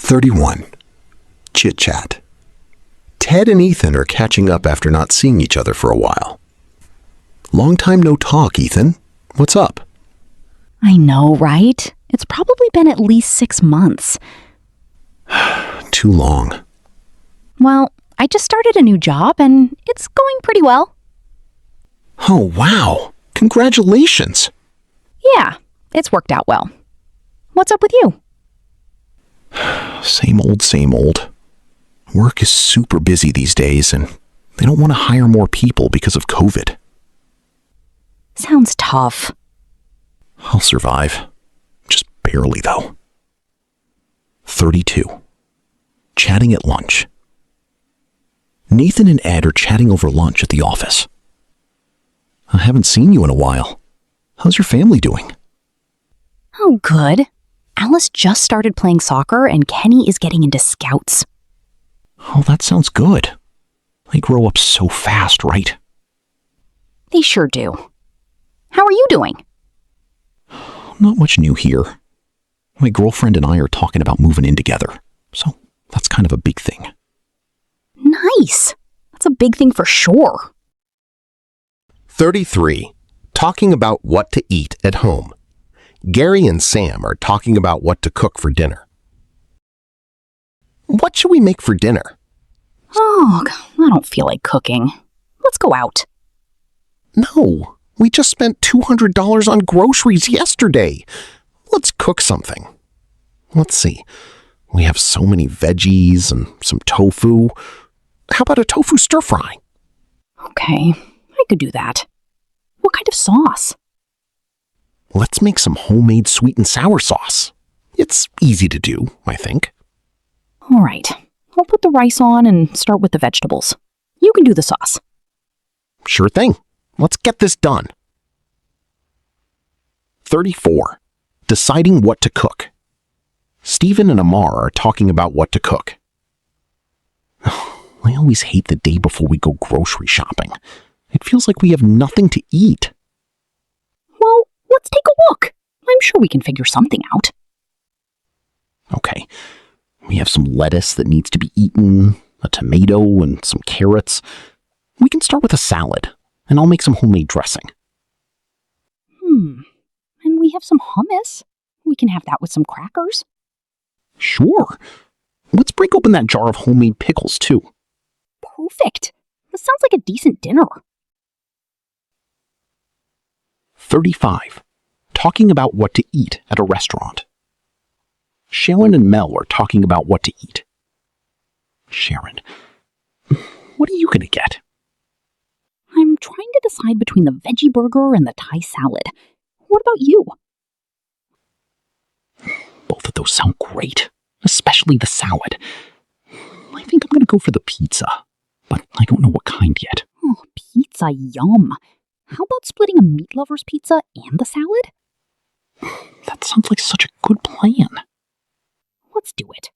31. Chit Chat. Ted and Ethan are catching up after not seeing each other for a while. Long time no talk, Ethan. What's up? I know, right? It's probably been at least 6 months. Too long. Well, I just started a new job and it's going pretty well. Oh, wow. Congratulations. Yeah, it's worked out well. What's up with you? Same old, same old. Work is super busy these days and they don't want to hire more people because of COVID. Sounds tough. I'll survive. Just barely, though. 32. Chatting at lunch. Nathan and Ed are chatting over lunch at the office. I haven't seen you in a while. How's your family doing? Oh, good. Alice just started playing soccer and Kenny is getting into scouts. Oh, that sounds good. They grow up so fast, right? They sure do. How are you doing? Not much new here. My girlfriend and I are talking about moving in together, so that's kind of a big thing. Nice. That's a big thing for sure. 33. Talking about what to eat at home. Gary and Sam are talking about what to cook for dinner. What should we make for dinner? Oh, I don't feel like cooking. Let's go out. No, we just spent $200 on groceries yesterday. Let's cook something. Let's see. We have so many veggies and some tofu. How about a tofu stir fry? Okay, I could do that. What kind of sauce? Let's make some homemade sweet and sour sauce. It's easy to do, I think. All right, I'll put the rice on and start with the vegetables. You can do the sauce. Sure thing. Let's get this done. 34. Deciding what to cook. Stephen and Amar are talking about what to cook. I always hate the day before we go grocery shopping. It feels like we have nothing to eat. Well, let's take a look. I'm sure we can figure something out. Okay. We have some lettuce that needs to be eaten, a tomato, and some carrots. We can start with a salad, and I'll make some homemade dressing. And we have some hummus. We can have that with some crackers. Sure. Let's break open that jar of homemade pickles, too. Perfect. This sounds like a decent dinner. 35. Talking about what to eat at a restaurant. Sharon and Mel are talking about what to eat. Sharon, what are you going to get? I'm trying to decide between the veggie burger and the Thai salad. What about you? Both of those sound great, especially the salad. I think I'm going to go for the pizza, but I don't know what kind yet. Oh, pizza, yum. How about splitting a meat lover's pizza and the salad? That sounds like such a good plan. Let's do it.